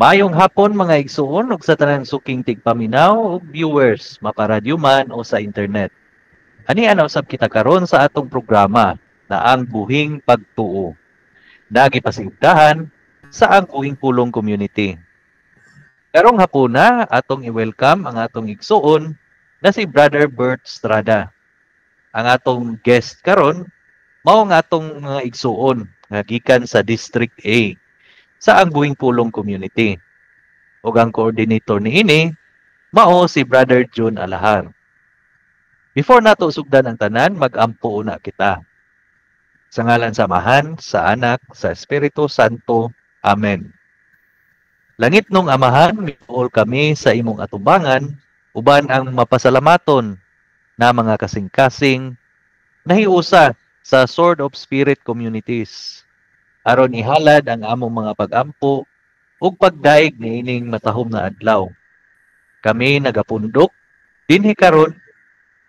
Maayong hapon mga igsuon ug sa tanang suking tigpaminaw ug viewers maparadyo man o sa internet. Ani ana usab kita karon sa atong programa na ang buhing pagtuo. Nagipasigdahan sa ang buhing pulong community. Karong hapuna atong i-welcome ang atong igsuon na si Brother Bert Strada. Ang atong guest karon mao nga atong mga igsuon nga gikan sa District A sa ang buhing pulong community. Ug ang coordinator niini mao si Brother June Alahar. Before nato sugdan ang tanan, mag-ampo una kita. Sa ngalan sa Amahan, sa Anak, sa Espiritu Santo. Amen. Langit nung Amahan, mipuol kami sa imong atubangan, uban ang mapasalamaton na mga kasing-kasing, nahiusa sa Sword of Spirit Communities. Aron ihalad ang among mga pag-ampo ug pagdaig niining matahom na adlaw. Kami nagapundok dinhi karon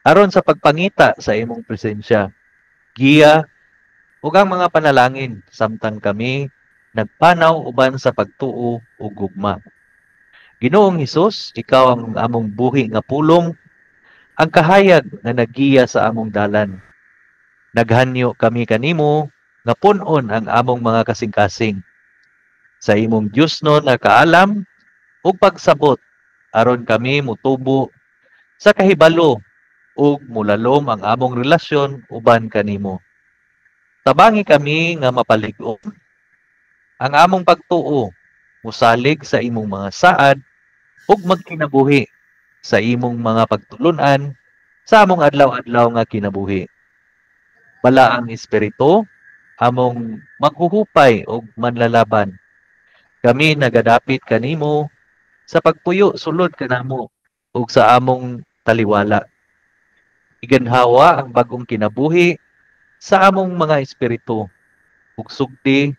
aron sa pagpangita sa imong presensya, giya ug ang mga panalangin samtang kami nagpanaw uban sa pagtuo ug gugma. Ginoong Hesus, ikaw ang among buhi nga pulong, ang kahayag nga naggiya sa among dalan. Naghanyo kami kanimo nga pun-on ang among mga kasing-kasing. Sa imong Diosnon nga kaalam ug pagsabot aron kami mutubo sa kahibalo ug mulalom ang among relasyon uban kanimo. Tabangi kami nga mapalig-on ang among pagtuo, musalig sa imong mga saad ug magkinabuhi sa imong mga pagtulunan sa among adlaw-adlaw nga kinabuhi. Bala ang Espiritu among maghuhupay ug manlalaban. Kami nagadapit kanimo sa pagpuyo sulod kanamo ug sa among taliwala. Iganhawa ang bagong kinabuhi sa among mga espiritu ug sugdi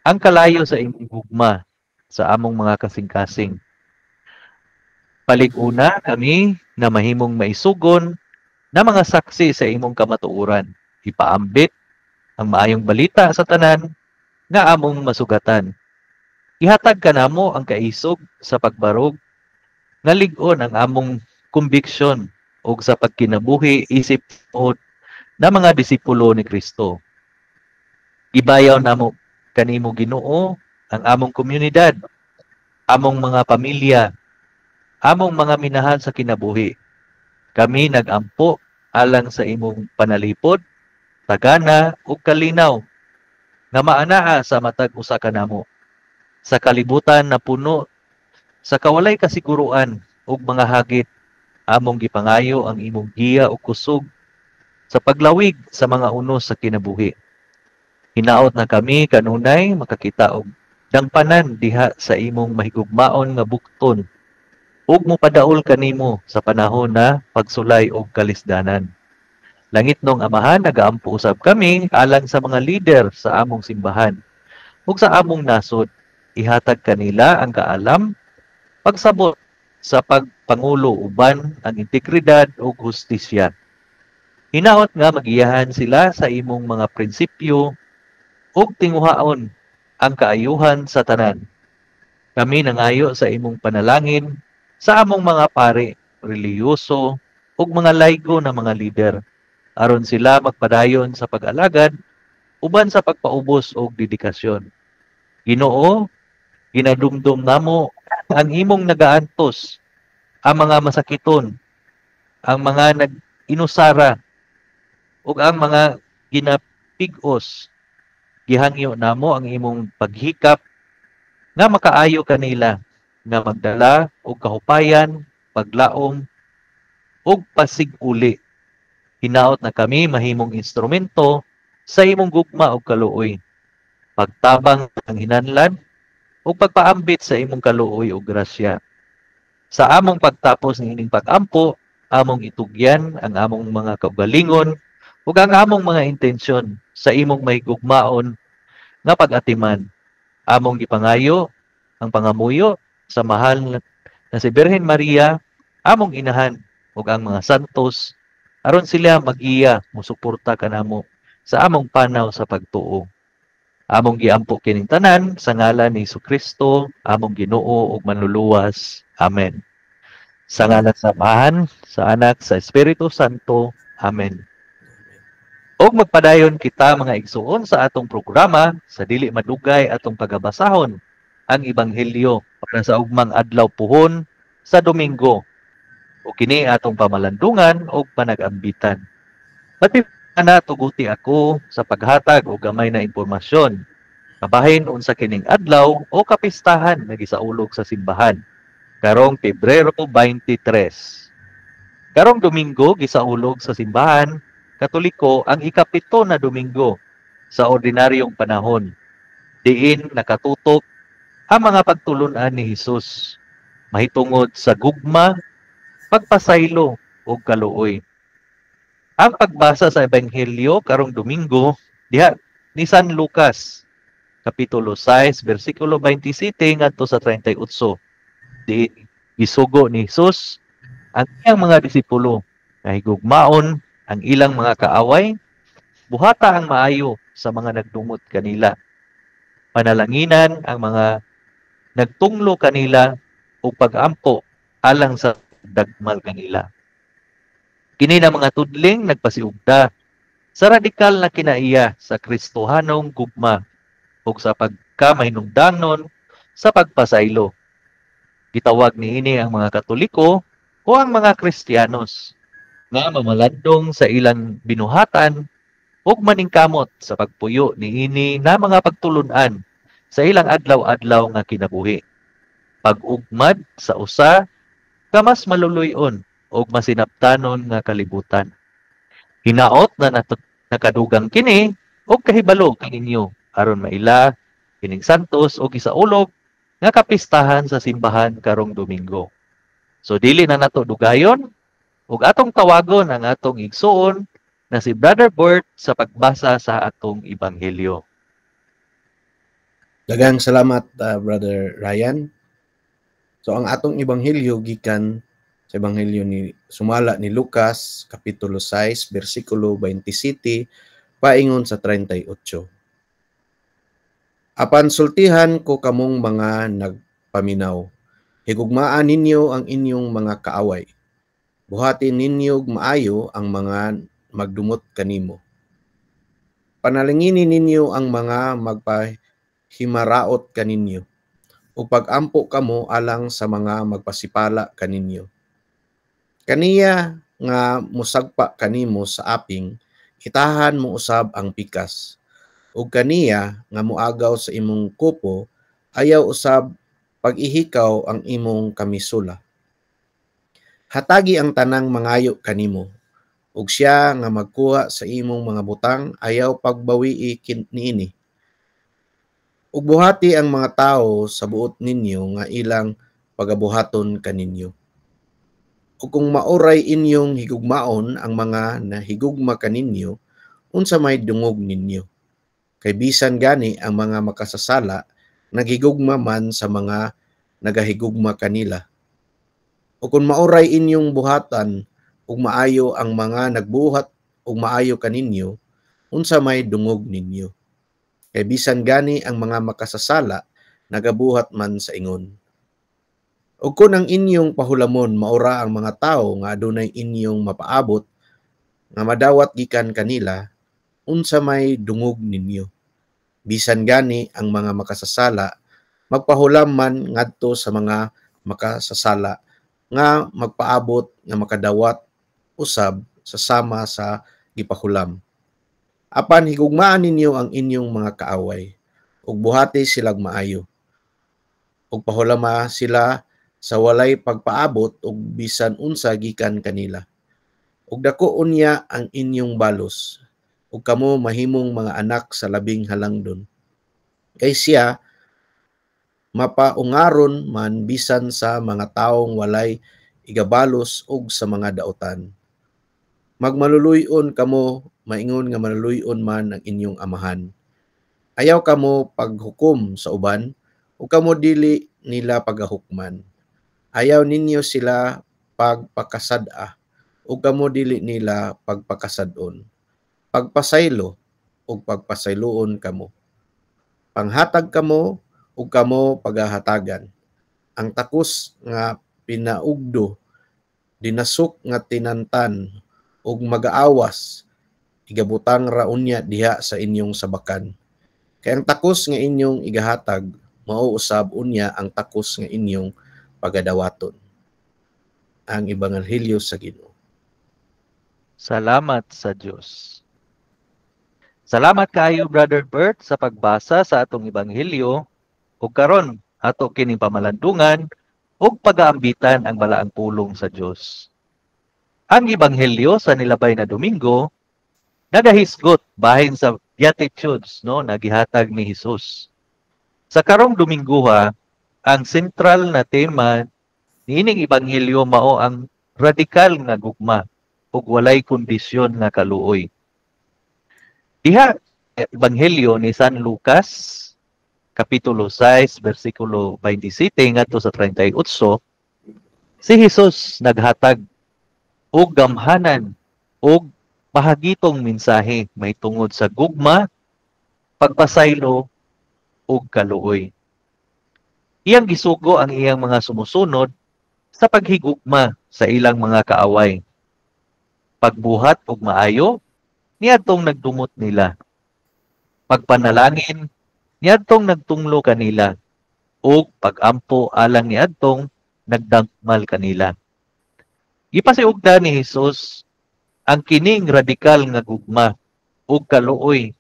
ang kalayo sa imong gugma sa among mga kasing-kasing. Palig-una kami na mahimong maisugon na mga saksi sa imong kamatuoran. Ipaambit ang maayong balita sa tanan nga among masugatan. Ihatag kanamo ang kaisog sa pagbarog nga lig-on ang among conviction ug sa pagkinabuhi isip od na mga disipulo ni Kristo. Ibayaw namo kanimo Ginoo ang among komunidad, among mga pamilya, among mga minahan sa kinabuhi. Kami nagampo alang sa imong panalipod, tagana ug kalinaw nga maanaa sa matag usa kanamo. Sa kalibutan na puno sa kawalay kasiguruan ug mga hagit, among gipangayo ang imong giya o kusog sa paglawig sa mga unos sa kinabuhi. Hinaot na kami kanunay makakita og dangpanan diha sa imong mahigugmaon nga bukton ug mopadaol kanimo sa panahon na pagsulay og kalisdanan. Langit nung Amahan, nagaampo usab kami alang sa mga lider sa among simbahan ug sa among nasod. Ihatag kanila ang kaalam, pagsabot sa pagpangulo uban ang integridad ug hustisya. Hinaot nga magiyahan sila sa imong mga prinsipyo ug tinguhaon ang kaayuhan sa tanan. Kami nangayo sa imong panalangin sa among mga pare, relihiyoso ug mga laygo na mga lider aron sila magpadayon sa pag-alagad uban sa pagpaubos og dedikasyon. Ginoo, ginadumdum namo ang imong nagaantos, ang mga masakiton, ang mga nag-inusara, ug ang mga ginapigos. Gihangyo namo ang imong paghikap nga makaayo kanila nga magdala og kahupayan, paglaom, ug pasiguli. Hinaot na kami mahimong instrumento sa imong gugma ug kaluoy. Pagtabang ang hinanlan ug pagpaambit sa imong kaluoy ug grasya. Sa among pagtapos ng ining pag-ampo, among itugyan ang among mga kaugalingon ug ang among mga intensyon sa imong mahigugmaon nga pag-atiman. Among gipangayo ang pangamuyo sa mahal na si Birhen Maria, among inahan ug ang mga santos aron sila mag-iya mosuporta kanamo sa among panaw sa pagtuo. Among giampo kining tanan sa ngalan ni Jesucristo, among Ginoo ug Manluluwas. Amen. Sa ngalan sa Amahan, sa Anak, sa Espiritu Santo. Amen. Og magpadayon kita mga igsuon sa atong programa sa dili madugay atong pagabasahon ang Ebanghelyo para sa ugmang adlaw puhon sa Domingo. O kini atong pamalandungan o panag-ambitan. Pati na tuguti ako sa paghatag o gamay na impormasyon. Kabahin unsa kining adlaw o kapistahan nga gisaulog sa simbahan. Karong Pebrero 23. Karong Domingo gisaulog sa simbahan Katoliko ang ikapito na Domingo sa ordinaryong panahon. Diin nakatutok ang mga pagtulunan ni Hesus mahitungod sa gugma, pagpasaylo o kaluoy. Ang pagbasa sa Ebanghelyo karong Domingo diha ni San Lucas kapitulo 6 bersikulo 27 ngadto sa 38. Di gisugo ni Hesus ang iyang mga disipulo nga higugmaon ang ilang mga kaaway, buhata ang maayo sa mga nagdumot kanila. Panalanginan ang mga nagtunglo kanila o pag-ampo alang sa dagmal kanila. Kini na mga tudling nagpasiugda sa radikal na kinaiya sa Kristohanong gugma ug sa pagkamahinungdanon sa pagpasaylo. Gitawag niini ang mga Katoliko o ang mga Kristiyanos nga mamalandong sa ilang binuhatan ug maningkamot sa pagpuyo niini na mga pagtulunan sa ilang adlaw-adlaw nga kinabuhi. Pag-ugmad sa usa ka mas maluluyon ug masinabtanon nga kalibutan. Hinaot na nakadugang kini ug kahibalo kaninyo aron maila kining santos ug isaulog nga kapistahan sa simbahan karong Domingo. So dili na nato dugayon ug atong tawagon ang atong igsuon na si Brother Bert sa pagbasa sa atong Ebanghelyo. Daghang salamat, Brother Ryan. So ang atong Ebanghelyo gikan sa Ebanghelyo ni sumala ni Lucas kapitulo 6 bersikulo 27 paingon sa 38. Apan sultihan ko kamong mga nagpaminaw. Higugmaan ninyo ang inyong mga kaaway. Buhatin ninyo maayo ang mga magdumot kanimo. Panalanginin ninyo ang mga magpahimaraot kaninyo. O pag-ampo kamo alang sa mga magpasipala kaninyo. Kaniya nga musagpa kanimo sa aping, itahan mo usab ang pikas. O kaniya nga muagaw sa imong kupo, ayaw usab pag-ihikaw ang imong kamisula. Hatagi ang tanang mangayo kanimo, ug siya nga magkuha sa imong mga butang, ayaw pagbawii niini. Ug buhati ang mga tao sa buot ninyo nga ilang pagabuhaton kaninyo. Ug kung mauray inyong higugmaon ang mga nahigugma kaninyo, unsa may dungog ninyo. Kay bisan gani ang mga makasasala, naghigugma man sa mga nagahigugma kanila. O kung mauray inyong buhatan, ug maayo ang mga nagbuhat ug maayo kaninyo, unsa may dungog ninyo. Kay bisan gani ang mga makasasala, nagabuhat man sa ingon. O kung ang inyong pahulamon maura ang mga tao nga adunay inyong mapaabot, nga madawat gikan kanila, unsa may dungog ninyo. Bisan gani ang mga makasasala, magpahulam man ngadto sa mga makasasala, nga magpaabot nga makadawat usab sa sama sa gipahulam. Apan higugmaan ninyo ang inyong mga kaaway, ug buhati silag maayo. Ug pahulama sila sa walay pagpaabot ug bisan unsa gikan kanila. Ug dako unya ang inyong balos, ug kamo mahimong mga anak sa labing halangdon. Kay siya mapaungaron man bisan sa mga taong walay igabalos ug sa mga daotan. Magmaluluyon kamo, maingon nga maluluyon man ang inyong amahan. Ayaw kamo paghukom sa uban, o kamo dili nila pagahukman. Ayaw ninyo sila pagpakasada, o kamo dili nila pagpakasadon. Pagpasaylo, o pagpasayloon kamo. Panghatag kamo ug kamo pagahatagan. Ang takos nga pinaugdo, dinasok nga tinantan ug magaawas, igabutang raunya diha sa inyong sabakan. Kay ang takos nga inyong igahatag mao usab unya ang takos nga inyong pagadawaton. Ang ebanghelyo sa Ginoo. Salamat sa Diyos. Salamat kaayo Brother Bert sa pagbasa sa atong ebanghelyo ug karon ato kining pamalandungan ug pagaambitan ang balaang pulong sa Dios. Ang ebanghelyo sa nilabay na Domingo nagahisgot bahin sa Beatitudes no nagihatag ni Hesus. Sa karong Dominguha, ang sentral na tema niining ebanghelyo mao ang radikal nga gugma ug walay kondisyon nga kaluoy. Diha ebanghelyo ni San Lucas kapitulo 6 bersikulo 27 ngadto sa 38 si Hesus naghatag og gamhanan og mahagitong mensahe may tungod sa gugma, pagpasaylo ug kaluoy. Iyang gisugo ang iyang mga sumusunod sa paghigugma sa ilang mga kaaway. Pagbuhat og maayo niadtong nagdumot nila. Pagpanalangin niadtong nagtunglo kanila ug pagampo alang niadtong nagdangmal kanila. Gipasiugda ni Hesus ang kining radikal nga gugma ug kaluoy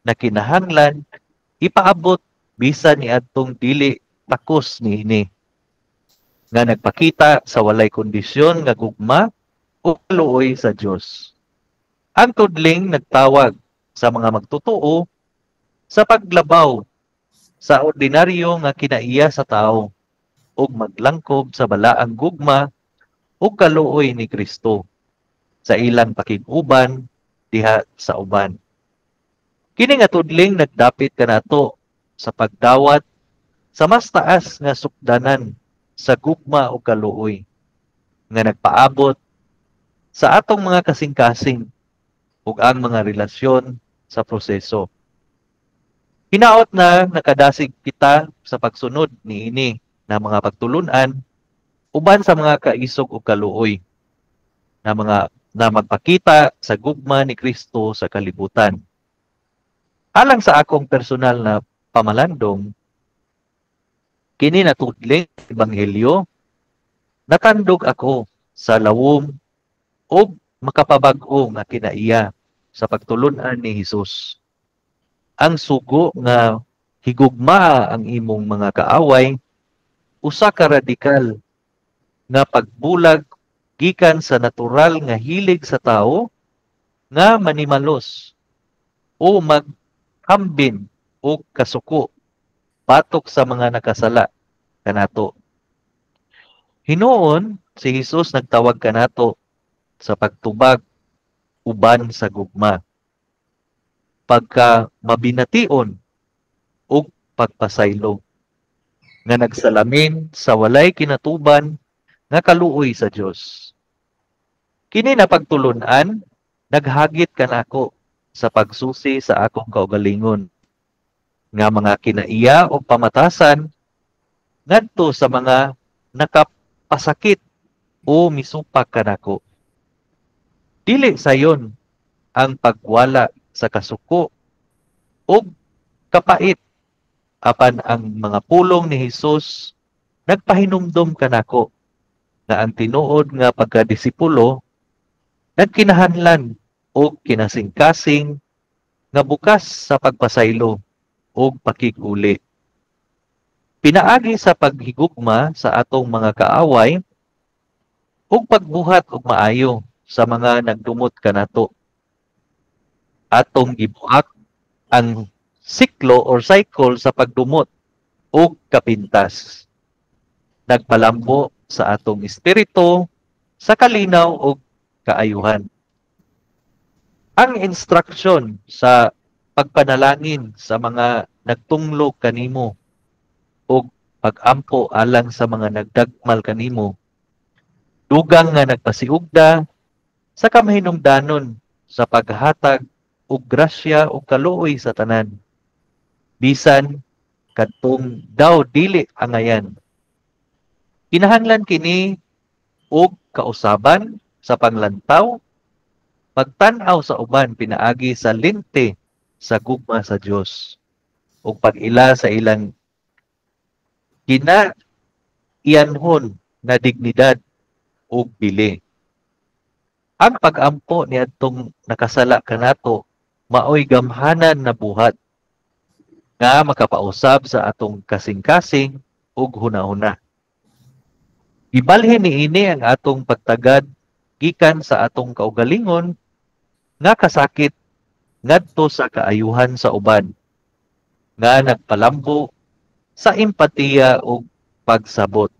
na kinahanglan ipaabot bisan niadtong dili takos niini nga nagpakita sa walay kondisyon nga gugma ug kaluoy sa Dios. Ang tudling nagtawag sa mga magtotoo sa paglabaw sa ordinaryo nga kinaiya sa tao ug maglangkob sa balaang gugma ug kaluoy ni Kristo sa ilang pakig-uban diha sa uban. Kini nga tudling nagdapit kanato sa pagdawat sa mas taas nga sukdanan sa gugma ug kaluoy nga nagpaabot sa atong mga kasing-kasing ug ang mga relasyon sa proseso. Hinaot na nakadasig kita sa pagsunod niini na mga pagtulunan uban sa mga kaisog ug kaluoy na magpakita sa gugma ni Kristo sa kalibutan. Alang sa akong personal na pamalandong, kini natudling ebanghelyo, natandog ako sa lawom ug makapabag-o nga kinaiya sa pagtulunan ni Hesus. Ang sugo nga higugma ang imong mga kaaway, usa ka radikal nga pagbulag gikan sa natural nga hilig sa tao nga manimalos o maghambin o kasuko patok sa mga nakasala kanato. Hinuon si Hesus nagtawag kanato sa pagtubag uban sa gugma, pagka mabination ug pagpasaylo nga nagsalamin sa walay kinatuban nga kaluoy sa Dios. Kini na pagtulunan naghagit kanako sa pagsusi sa akong kaugalingon nga mga kinaiya o pamatasan ngadto sa mga nakapasakit o misupak kanako. Dili sayon ang pagwala sa kasuko o kapait apan ang mga pulong ni Hesus nagpahinumdom kanako nga ang tinuod nga pagkadisipulo nagkinahanglan o kinasing-kasing nga bukas sa pagpasaylo o pakiguli. Pinaagi sa paghigugma sa atong mga kaaway ug pagbuhat og maayo sa mga nagdumot kanato. Atong gibuak ang siklo or cycle sa pagdumot ug kapintas. Nagpalambo sa atong espiritu sa kalinaw ug kaayuhan. Ang instruksyon sa pagpanalangin sa mga nagtunglo kanimo ug pagampo alang sa mga nagdagmal kanimo dugang nga nagpasiugda sa kamahinungdanon sa paghatag og grasya o kaluoy sa tanan. bisan kadtong daw dili angayan. Kinahanglan kini og kausaban sa panglantaw, pagtan-aw sa uban pinaagi sa linte sa gugma sa Dios ug pag-ila sa ilang kinaiyanhon na dignidad ug bili. Ang pag-ampo niadtong nakasala kanato maoy gamhanan na buhat nga makapausab sa atong kasing-kasing ug hunahuna. Ibalhin niini ang atong pagtagad gikan sa atong kaugalingon nga kasakit ngadto sa kaayuhan sa uban nga nagpalambo sa empatiya ug pagsabot.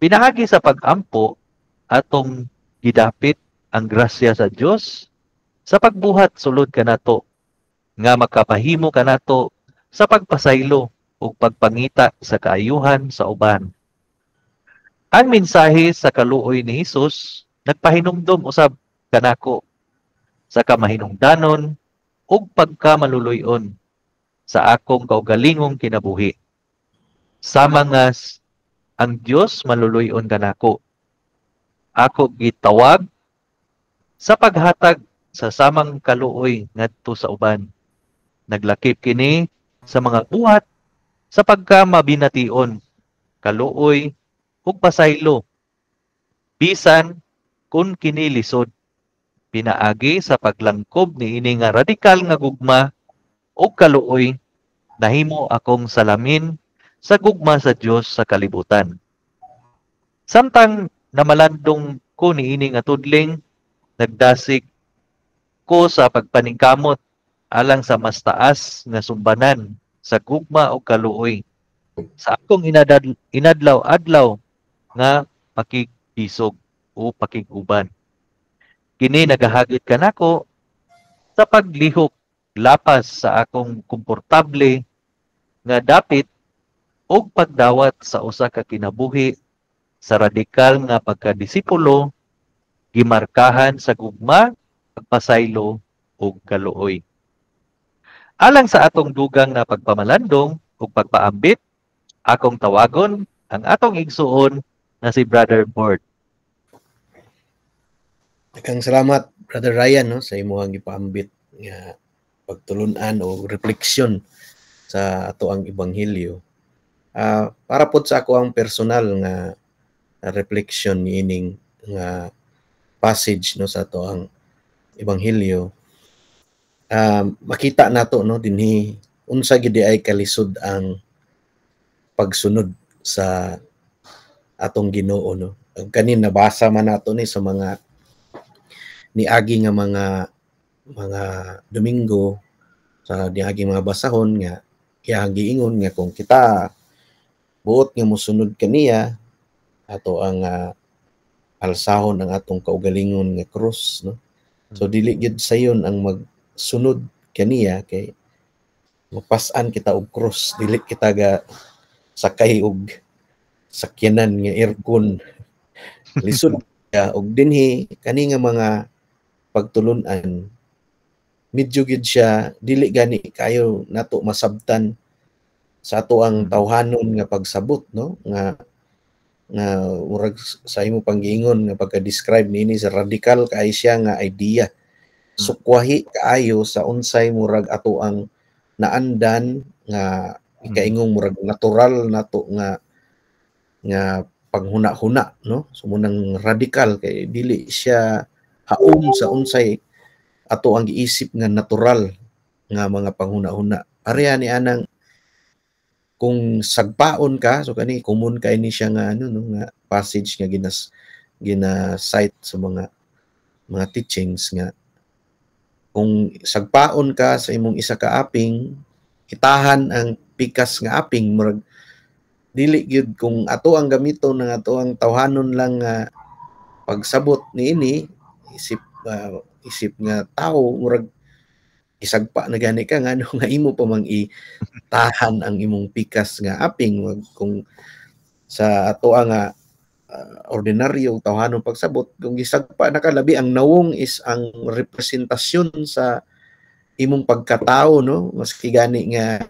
Pinaagi sa pag-ampo atong gidapit ang grasya sa Dios sa pagbuhat sulod kanato nga makapahimo kanato sa pagpasaylo ug pagpangita sa kaayuhan sa uban. Ang mensahe sa kaluoy ni Hesus nagpahinumdom usab kanako sa kamahinungdanon ug pagkamaluluy-on sa akong kaugalingong kinabuhi. Sama nga ang Dios maluluy-on kanako. Ako gitawag sa paghatag sa samang kaluoy ngadto sa uban. Naglakip kini sa mga buhat sa pagkamabination, kaluoy ug pasaylo. Bisan kun kini lisod, pinaagi sa paglangkob niini nga radikal nga gugma ug kaluoy, nahimo akong salamin sa gugma sa Dios sa kalibutan. Samtang namalandong ko niini nga tudling, nagdasig ko sa pagpaningkamot alang sa mas taas nga sumbanan sa gugma o kaluoy sa akong inadlaw-adlaw nga pakigpisog o pakiguban. Kini nagahagit kanako sa paglihok lapas sa akong komportable nga dapit og pagdawat sa usa ka kinabuhi sa radikal nga pagkadisipulo gimarkahan sa gugma, pagpasaylo ug kaluoy. Alang sa atong dugang na pagpamalandong ug pagpaambit, akong tawagon ang atong igsuon na si Brother Bort. Daghang salamat Brother Ryan no sa imong gipaambit nga pagtulun-an o refleksyon sa ato ang ebanghelyo. Para pod sa ako ang personal nga reflection niining nga passage no sa ato ang ebanghelyo, makita nato no dinhi unsa gid ay kalisod ang pagsunod sa atong Ginoo no. Kanin nabasa man nato ni sa mga niagi nga mga Domingo sa niagi mga basahon nga iyang giingon nga kung kita buot nga mosunod kaniya ato ang alsahon ang atong kaugalingon nga krus no. So dili gyud sayon ang magsunod kaniya kay mapas-an kita og krus, dili kita ga sakay og sakyanan nga aircon lisod ka og dinhi kani nga mga pagtulun-an medyo gyud siya dili gani kayo nato masabtan sa ato ang tawhanon nga pagsabot no nga murag sa imo panggiingon nga pagka-describe niini sa radical kay siya nga idea sukwahi kaayo sa unsay murag ato ang naandan nga ikaingong murag natural nato nga panghuna-huna no so munang radical kay dili siya haom sa unsay ato ang giisip nga natural nga mga panghuna-huna pareha ni anang kung sagpaon ka so kani common kay ni siya nga ano no nga passage nga gina-cite sa mga teachings nga kung sagpaon ka sa imong isa ka aping itahan ang pikas nga aping murag dili gyud kung ato ang gamiton ng ato ang tawhanon lang nga pagsabot niini isip nga tao murag isagpa na gani ka nga ano nga imo pa mang itahan ang imong pikas nga aping kung sa ato nga ordinaryo tawhanon pagsabot kung gisagpa na ka labi ang nawong is ang representasyon sa imong pagkatao, no, maski gani nga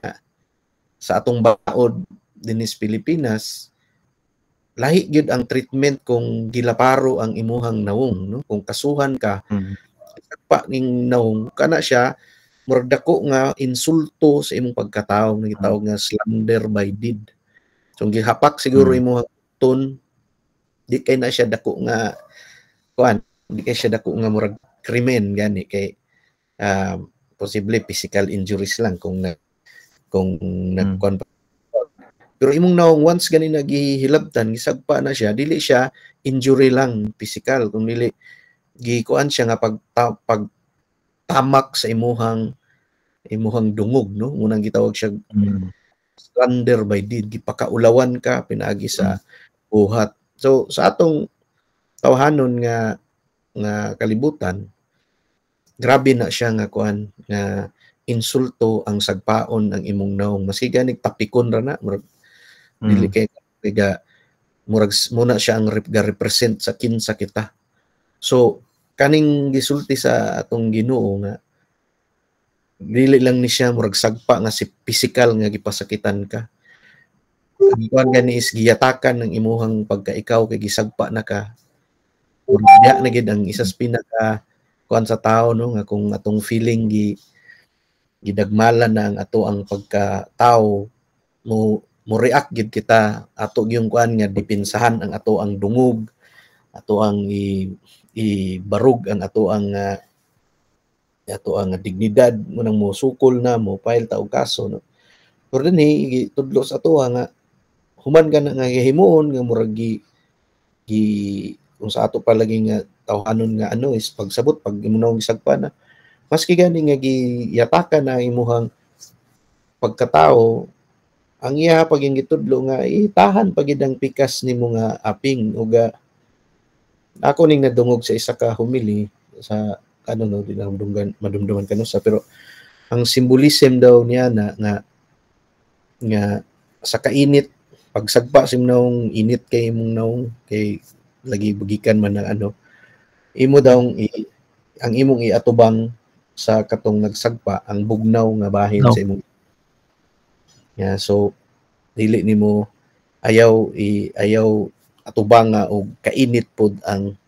sa atong baod dinis Pilipinas, lahi gyud ang treatment kung gilaparo ang imuhang nawong, no? Kung kasuhan ka, pa ning nawong kana siya murag dako nga insulto sa imong pagkatao nga gitawag nga slander by deed. So gihapak siguro imong ton, di kay na siya dako nga kuan, di kay siya dako nga murag krimen gani kay posible physical injuries lang kung nagkuan. Pero imong nawong once gani nagihilabtan, gisagpa na siya, dili siya injury lang physical, kung dili gikuan siya nga pagtamak sa imuhang dungog, no? Munang gitawag siya slander by deed, gipakaulawan ka pinaagi sa buhat. So sa atong tawhanon nga kalibutan, grabe na siya nga kuan nga insulto ang sagpaon ang imong nawong, maski ganig tapikon ra na murag dili kay murag muna siya ang represent sa kinsa kita. So kaning gisulti sa atong Ginoo nga dili lang ni siya murag sagpa nga si physical nga gipasakitan ka. Ang kuan gani is giyatakan ng imuhang pagkaikaw kay gisagpa na ka. Diya na gid ang isas pinaka kuan sa tao, no, nga kung atong feeling gidagmalan na ang ato ang pagkatao, mo react gid kita ato yung kuan nga dipinsahan ang ato ang dungog, ato ang ibarug ang ato ang dignidad, mo nang mo sukol na mo file ta og kaso, no. Pero dinhi tudlo sa ato nga human ka na nga himuon nga murag kung sa ato palagi nga tawhanon nga ano is pagsabot pag imong gisagpa na, maski gani nga giyatakan na imuhang pagkatao, ang iya pag gitudlo nga itahan pagid ang pikas nimo nga aping. Ug ako ning nadungog sa isa ka humili sa ano, no, di lang madumduman kanusa, pero ang symbolism daw niya nga sa kainit pagsagpa sim nawong init kay imong nawong kay lagi bugikan man ng ano, imo daw ang imong iatubang sa katong nagsagpa ang bugnaw nga bahin sa imong. Yeah, so dili nimo ayaw atubang nga og kainit pod ang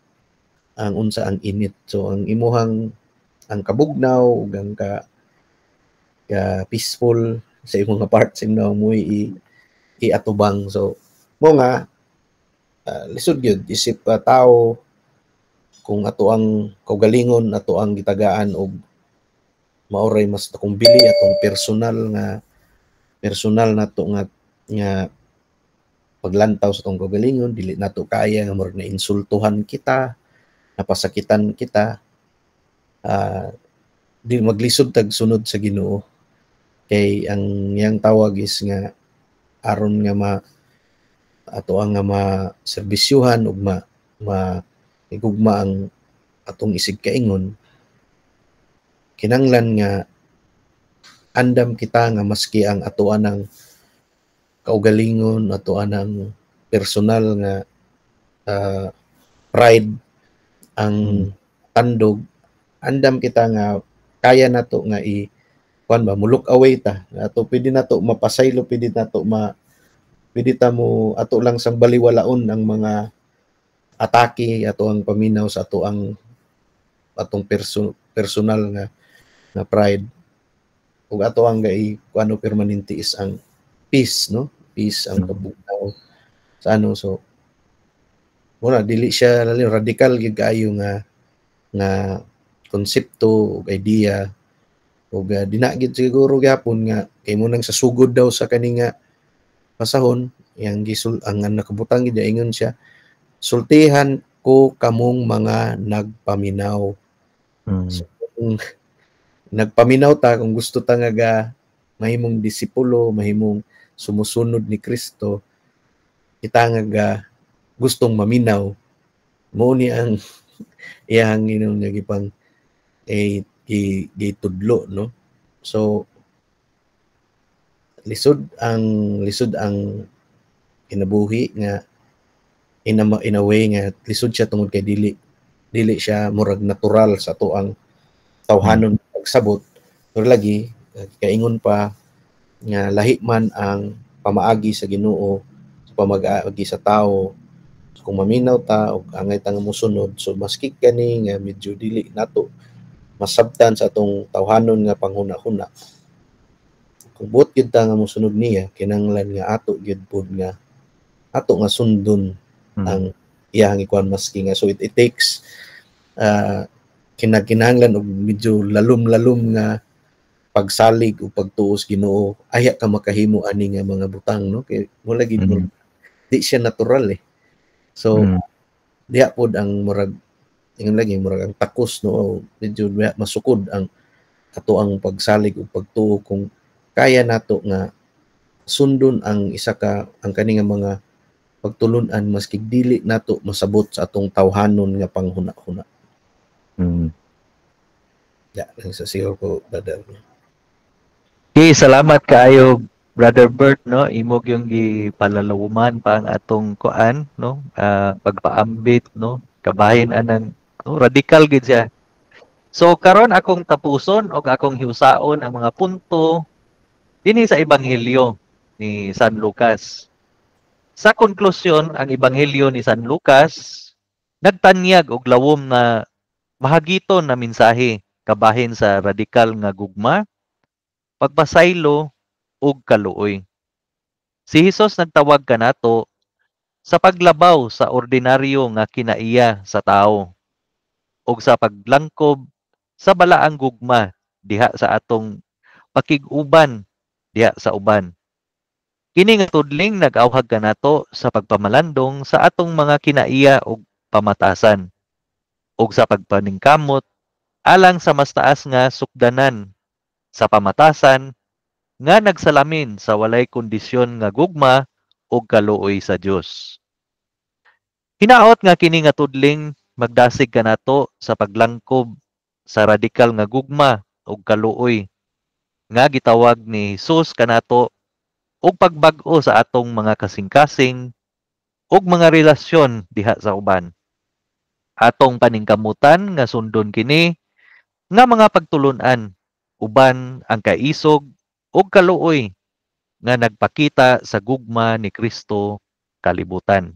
unsa ang init. So ang imuhang ang kabugnaw ug ang peaceful sa imong part sa imong mo iatubang. So mo nga lisod gyud isip tao kung ato ang kaugalingon, ato ang gitagaan og maoray mas dakong bili atong personal nato nga paglantaw sa atong kaugalingon, dili nato kaya nga murag na insultuhan kita, napasakitan kita, di maglisod tag sunod sa Ginoo. Kay ang yang tawag is nga aron nga ato ang nga maserbisyuhan ug igugma ang atong isig kaingon, kinanglan nga andam kita nga maski ang ato anang kaugalingon, ato anang personal nga pride ang tandog, andam kita nga kaya nato nga kuan ba mulok away ta ato, pwede nato mapasaylo, pwede ta mo ato lang sang baliwalaon ang mga atake ato ang paminaw sa ato ang atong personal nga pride, ug ato ang kuano permanente is ang peace, no, peace ang kabugnaw sa ano. So muna dili siya radical gyud kaayo nga konsepto ug idea, ug dinagid siguro gyapon nga kay mo nang sa sugod daw sa kani nga pasahon yang ang nakabutang gid ingon siya, sultihan ko kamong mga nagpaminaw. So, kung nagpaminaw ta, kung gusto ta nga mahimong disipulo, mahimong sumusunod ni Kristo, kita nga gustong maminaw, mo ni ang iyang niya gipang gitudlo, no. So lisod ang kinabuhi nga in a way nga lisod siya tungod kay dili siya murag natural sa ato ang tawhanon pagsabot. Pero lagi kaingon pa nga lahi man ang pamaagi sa Ginoo sa pamag-agi sa tao. So, kung maminaw ta og angay ta nga mosunod, so maski kani nga medyo dili nato masabtan sa atong tawhanon nga panghuna-huna, kung buot gyud ta nga mosunod niya, kinahanglan nga ato gyud pod nga ato nga sundon ang iyang ikuan maski nga. So it takes kinahanglan og medyo lalom-lalom nga pagsalig o pagtuos Ginoo, aya ka makahimo ani nga mga butang, no? Kay wala gid mo di siya natural eh. So diha pod ang murag ingon lagi murag ang takos, no? Medyo masukod ang ato ang pagsalig o pagtuo kung kaya nato nga sundon ang isa ka ang kani nga mga pagtulon-an maski dili nato masabot sa atong tawhanon nga panghuna-huna. Ya, sa siguro ko brother. Okay, salamat kaayo Brother Bert, no? Imog yung gipalalawuman pa ang atong kuan, no? Pagpaambit, no? Kabahin anang no? Radical gid siya. So karon akong tapuson og akong hiusaon ang mga punto dinhi sa ebanghelyo ni San Lucas. Sa konklusyon, ang ebanghelyo ni San Lucas nagtanyag og lawom na mahagiton na mensahe kabahin sa radikal nga gugma, pagpasaylo ug kaluoy. Si Hesus nagtawag kanato sa paglabaw sa ordinaryo nga kinaiya sa tao ug sa paglangkob sa balaang gugma diha sa atong pakig-uban diha sa uban. Kini nga tudling nag-awhag kanato sa pagpamalandong sa atong mga kinaiya ug pamatasan ug sa pagpaningkamot alang sa mas taas nga sukdanan sa pamatasan nga nagsalamin sa walay kondisyon nga gugma ug kaluoy sa Dios. Hinaot nga kini nga tudling magdasig kanato sa paglangkob sa radikal nga gugma ug kaluoy nga gitawag ni Hesus kanato ug pagbag-o sa atong mga kasing-kasing ug mga relasyon diha sa uban. Atong paningkamutan nga sundon kini nga mga pagtulon-an uban ang kaisog ug kaluoy nga nagpakita sa gugma ni Kristo kalibutan.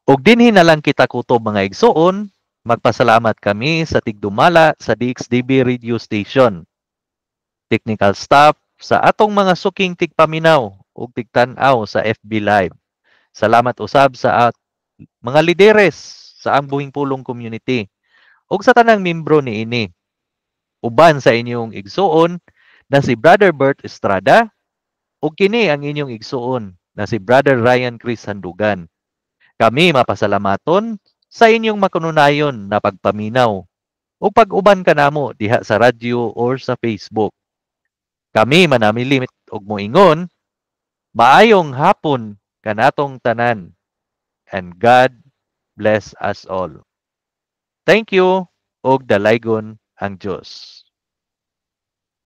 Ug dinhi na lang kita kutob mga igsoon, magpasalamat kami sa tigdumala sa DXDB radio station. Technical staff sa atong mga suking tigpaminaw ug tigtan-aw sa FB Live. Salamat usab sa mga lideres sa Ambuhing Pulong Community ug sa tanang membro niini. Uban sa inyong igsuon na si Brother Bert Estrada ug kini ang inyong igsuon na si Brother Ryan Chris Sandugan. Kami mapasalamaton sa inyong makununayon na pagpaminaw ug pag-uban kanamo diha sa radyo or sa Facebook. Kami manamilimit og moingon, maayong hapon kanatong tanan, and God bless us all. Thank you ug dalaygon ang Dios.